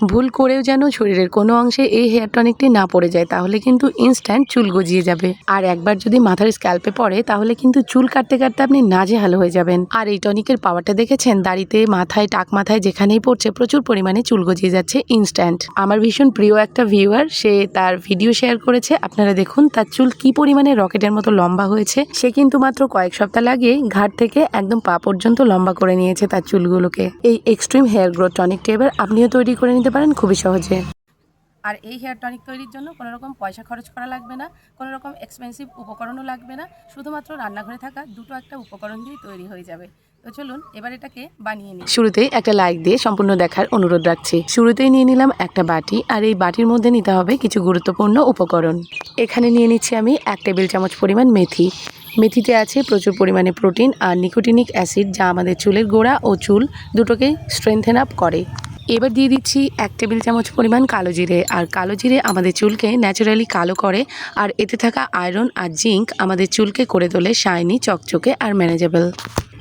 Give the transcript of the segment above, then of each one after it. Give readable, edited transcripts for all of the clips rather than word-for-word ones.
ভুল করেও যেন শরীরের কোনো অংশে এই হেয়ার টনিকটি না পড়ে যায়, তাহলে কিন্তু ইনস্ট্যান্ট চুল গজিয়ে যাবে। আর একবার যদি মাথার স্ক্যাল্পে পড়ে তাহলে কিন্তু চুল কাটতে কাটতে আপনি নাজেহাল হয়ে যাবেন। আর এই টনিকের পাওয়ারটা দেখেছেন, দাড়িতে, মাথায়, টাক মাথায় যেখানেই পড়ছে প্রচুর পরিমাণে চুল গজিয়ে যাচ্ছে ইনস্ট্যান্ট। আমার ভীষণ প্রিয় একটা ভিউয়ার, সে তার ভিডিও শেয়ার করেছে, আপনারা দেখুন তার চুল কি পরিমাণে রকেটের মতো লম্বা হয়েছে। সে কিন্তু মাত্র কয়েক সপ্তাহ লাগিয়ে ঘাট থেকে একদম পা পর্যন্ত লম্বা করে নিয়েছে তার চুলগুলোকে। এই এক্সট্রিম হেয়ার গ্রোথ টনিকটি এবার আপনিও তৈরি করে নিতে পারেন খুবই সহজে। আর এই হেয়ার টনিক তৈরির জন্য কোনো রকম পয়সা খরচ করা লাগবে না, কোনো রকম এক্সপেন্সিভ উপকরণও লাগবে না, শুধুমাত্র রান্নাঘরে থাকা দুটো একটা উপকরণ দিয়েই তৈরি হয়ে যাবে। তো চলুন এবার এটাকে বানিয়ে নিই। শুরুতেই একটা লাইক দিয়ে সম্পূর্ণ দেখার অনুরোধ রাখছি। শুরুতেই নিয়ে নিলাম একটা বাটি, আর এই বাটির মধ্যে নিতে হবে কিছু গুরুত্বপূর্ণ উপকরণ। এখানে নিয়ে নিচ্ছি আমি 1 টেবিল চামচ পরিমাণ মেথি। মেথিতে আছে প্রচুর পরিমাণে প্রোটিন আর নিকোটিনিক অ্যাসিড, যা আমাদের চুলের গোড়া ও চুল দুটোকে স্ট্রেংথেন আপ করে। এবার দিয়ে দিচ্ছি 1 টেবিল চামচ পরিমাণ কালো জিরে। আর কালো জিরে আমাদের চুলকে ন্যাচারালি কালো করে, আর এতে থাকা আয়রন আর জিঙ্ক আমাদের চুলকে করে তোলে শাইনি, চকচকে আর ম্যানেজেবল।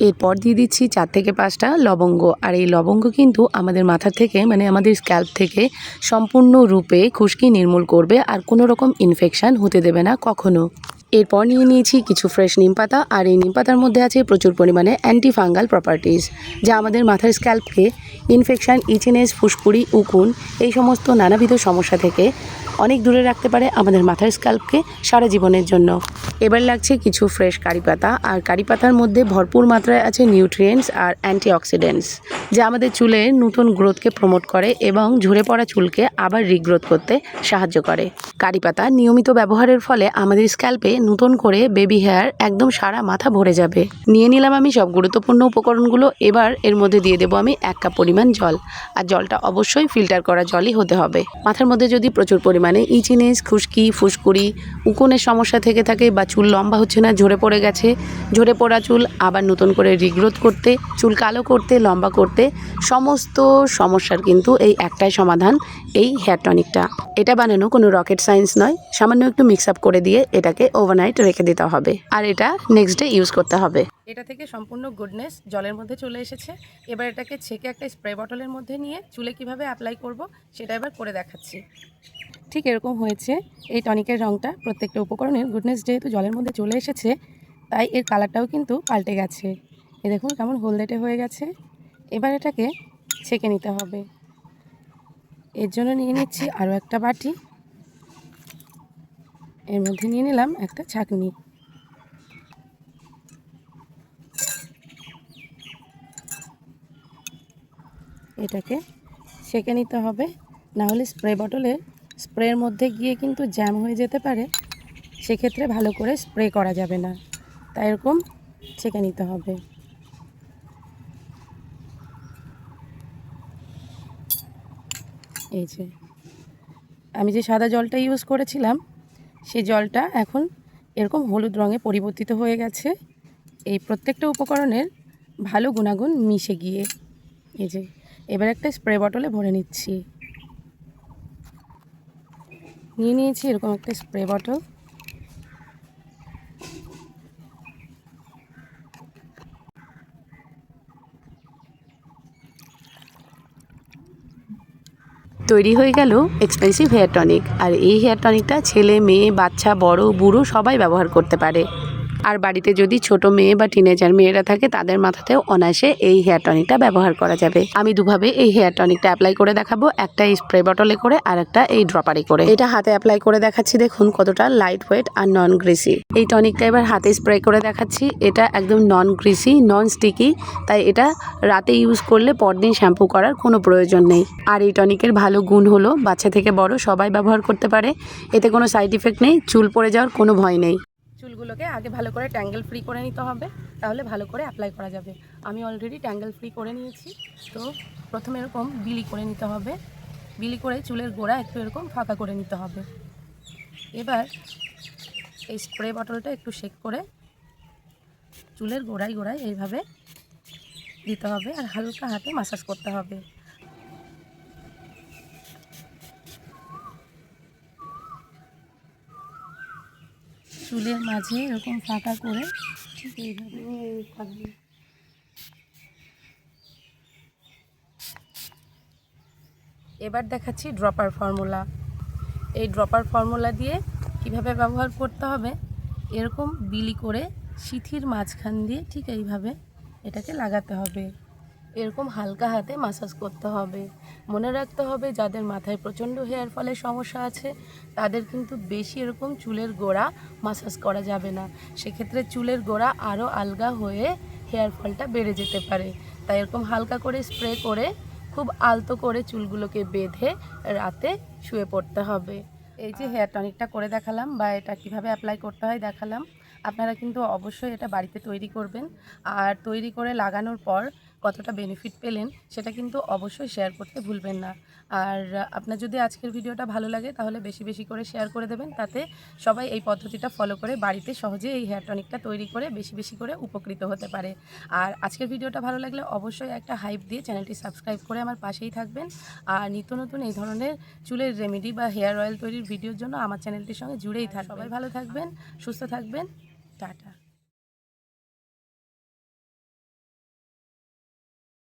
এরপর দিয়ে দিচ্ছি 4 থেকে 5টা লবঙ্গ। আর এই লবঙ্গ কিন্তু আমাদের মাথা থেকে, মানে আমাদের স্ক্যাল্প থেকে সম্পূর্ণরূপে খুশকি নির্মূল করবে আর কোনো রকম ইনফেকশান হতে দেবে না কখনো। এরপর নিয়ে নিয়েছি কিছু ফ্রেশ নিম পাতা। আর এই নিম পাতার মধ্যে আছে প্রচুর পরিমাণে অ্যান্টি ফাঙ্গাল প্রপার্টিজ, যা আমাদের মাথার স্ক্যাল্পকে ইনফেকশান, ইচিনেস, ফুসকুড়ি, উকুন এই সমস্ত নানাবিধ সমস্যা থেকে অনেক দূরে রাখতে পারে আমাদের মাথার স্ক্যাল্পকে সারা জীবনের জন্য। এবার লাগছে কিছু ফ্রেশ কারি পাতা। আর কারি পাতার মধ্যে ভরপুর মাত্রায় আছে নিউট্রিয়েন্টস আর অ্যান্টিঅক্সিডেন্টস, যা আমাদের চুলের নতুন গ্রোথকে প্রমোট করে এবং ঝরে পড়া চুলকে আবার রিগ্রোথ করতে সাহায্য করে। কারি পাতা নিয়মিত ব্যবহারের ফলে আমাদের স্ক্যাল্পে নতুন করে বেবি হেয়ার একদম সারা মাথা ভরে যাবে। নিয়ে নিলাম আমি সব গুরুত্বপূর্ণ উপকরণগুলো। এবার এর মধ্যে দিয়ে দেবো আমি 1 কাপ পরিমাণ জল। আর জলটা অবশ্যই ফিল্টার করা জলই হতে হবে। মাথার মধ্যে যদি প্রচুর পরিমাণে ইচিনেস, খুশকি, ফুসকুড়ি, উকুনের সমস্যা থেকে থাকে, বা চুল লম্বা হচ্ছে না, ঝরে পড়ে গেছে, ঝরে পড়া চুল আবার নতুন করে রিগ্রোথ করতে, চুল কালো করতে, লম্বা করতে, সমস্ত সমস্যার কিন্তু এই একটাই সমাধান, এই হেয়ার টনিকটা। এটা বানানো কোনো রকেট সায়েন্স নয়, সামান্য একটু মিক্স আপ করে দিয়ে এটাকে ওভারনাইট রেখে দিতে হবে, আর এটা নেক্সট ডে ইউজ করতে হবে। এটা থেকে সম্পূর্ণ গুডনেস জলের মধ্যে চলে এসেছে। এবার এটাকে ছেঁকে একটা স্প্রে বটলের মধ্যে নিয়ে চুলে কিভাবে অ্যাপ্লাই করব সেটা এবার করে দেখাচ্ছি। ঠিক এরকম হয়েছে এই টনিকের রঙটা। প্রত্যেকটা উপকরণের গুডনেস যেহেতু জলের মধ্যে চলে এসেছে, তাই এর কালারটাও কিন্তু পাল্টে গেছে। এ দেখুন কেমন হলদেটে হয়ে গেছে। এবার এটাকে ছেঁকে নিতে হবে। এর জন্য নিয়ে নিচ্ছি আরও একটা বাটি। এর মধ্যে নিয়ে নিলাম একটা ছাঁকনি। এটাকে ছেঁকে নিতে হবে, না হলে স্প্রে বটলের স্প্রের মধ্যে গিয়ে কিন্তু জ্যাম হয়ে যেতে পারে, সেক্ষেত্রে ভালো করে স্প্রে করা যাবে না। তাই এরকম ছেঁকে নিতে হবে। এই যে আমি যে সাদা জলটা ইউজ করেছিলাম, সেই জলটা এখন এরকম হলুদ রঙে পরিবর্তিত হয়ে গেছে, এই প্রত্যেকটা উপকরণের ভালো গুণাগুণ মিশে গিয়ে। এই যে এবার একটা স্প্রে বটলে ভরে নিচ্ছি। নিয়ে নিয়েছি এরকম একটা স্প্রে বটল। তৈরি হয়ে গেল এক্সপেন্সিভ হেয়ার টনিক। আর এই হেয়ার টনিকটা ছেলে, মেয়ে, বাচ্চা, বড়, বুড়ো সবাই ব্যবহার করতে পারে। আর বাড়িতে যদি ছোট মেয়ে বা টিনেজার মেয়েরা থাকে, তাদের মাথাতেও অনায়াসে এই হেয়ার টনিকটা ব্যবহার করা যাবে। আমি দুভাবে এই হেয়ার টনিকটা অ্যাপ্লাই করে দেখাবো, একটা এই স্প্রে বটলে করে আর একটা এই ড্রপারে করে। এটা হাতে অ্যাপ্লাই করে দেখাচ্ছি, দেখুন কতটা লাইট ওয়েট আর নন গ্রিসি। এই টনিকটা এবার হাতে স্প্রে করে দেখাচ্ছি। এটা একদম নন গ্রিসি, নন স্টিকি, তাই এটা রাতে ইউজ করলে পরদিন শ্যাম্পু করার কোনো প্রয়োজন নেই। আর এই টনিকের ভালো গুণ হলো বাচ্চা থেকে বড় সবাই ব্যবহার করতে পারে। এতে কোনো সাইড ইফেক্ট নেই, চুল পড়ে যাওয়ার কোনো ভয় নেই। চুলগুলোকে আগে ভালো করে ট্যাঙ্গেল ফ্রি করে নিতে হবে, তাহলে ভালো করে অ্যাপ্লাই করা যাবে। আমি অলরেডি ট্যাঙ্গেল ফ্রি করে নিয়েছি। তো প্রথমে এরকম বিলি করে নিতে হবে। বিলি করে চুলের গোড়া একটু এরকম ফাঁকা করে নিতে হবে। এবার এই স্প্রে বটলটা একটু শেক করে চুলের গোড়ায় গোড়ায় এইভাবে দিতে হবে, আর হালকা হাতে মাসাজ করতে হবে। চুলের মাঝে এরকম ফাঁকা করে ঠিক এইভাবে এবার দেখাচ্ছি ড্রপার ফর্মুলা। এই ড্রপার ফর্মুলা দিয়ে কিভাবে ব্যবহার করতে হবে, এরকম বিলি করে সিথির মাঝখান দিয়ে ঠিক এইভাবে এটাকে লাগাতে হবে। এরকম হালকা হাতে মাসাজ করতে হবে। মনে রাখতে হবে যাদের মাথায় প্রচণ্ড হেয়ার ফলের সমস্যা আছে তাদের কিন্তু বেশি এরকম চুলের গোড়া মাসাজ করা যাবে না, সেক্ষেত্রে চুলের গোড়া আরও আলগা হয়ে হেয়ার ফলটা বেড়ে যেতে পারে। তাই এরকম হালকা করে স্প্রে করে খুব আলতো করে চুলগুলোকে বেঁধে রাতে শুয়ে পড়তে হবে। এই যে হেয়ার টনিকটা করে দেখালাম বা এটা কিভাবে অ্যাপ্লাই করতে হয় দেখালাম, আপনারা কিন্তু অবশ্যই এটা বাড়িতে তৈরি করবেন। আর তৈরি করে লাগানোর পর কতটা বেনিফিট পেলেন সেটা কিন্তু অবশ্যই শেয়ার করতে ভুলবেন না। আর আপনার যদি আজকের ভিডিওটা ভালো লাগে তাহলে বেশি বেশি করে শেয়ার করে দেবেন, তাতে সবাই এই পদ্ধতিটা ফলো করে বাড়িতে সহজে এই হেয়ার টনিকটা তৈরি করে বেশি বেশি করে উপকৃত হতে পারে। আর আজকের ভিডিওটা ভালো লাগলে অবশ্যই একটা হাইপ দিয়ে চ্যানেলটি সাবস্ক্রাইব করে আমার পাশেই থাকবেন। আর নিত্য নতুন এই ধরনের চুলের রেমেডি বা হেয়ার অয়েল তৈরির ভিডিওর জন্য আমার চ্যানেলটির সঙ্গে জুড়েই থাকবেন। সবাই ভালো থাকবেন, সুস্থ থাকবেন, টাটা।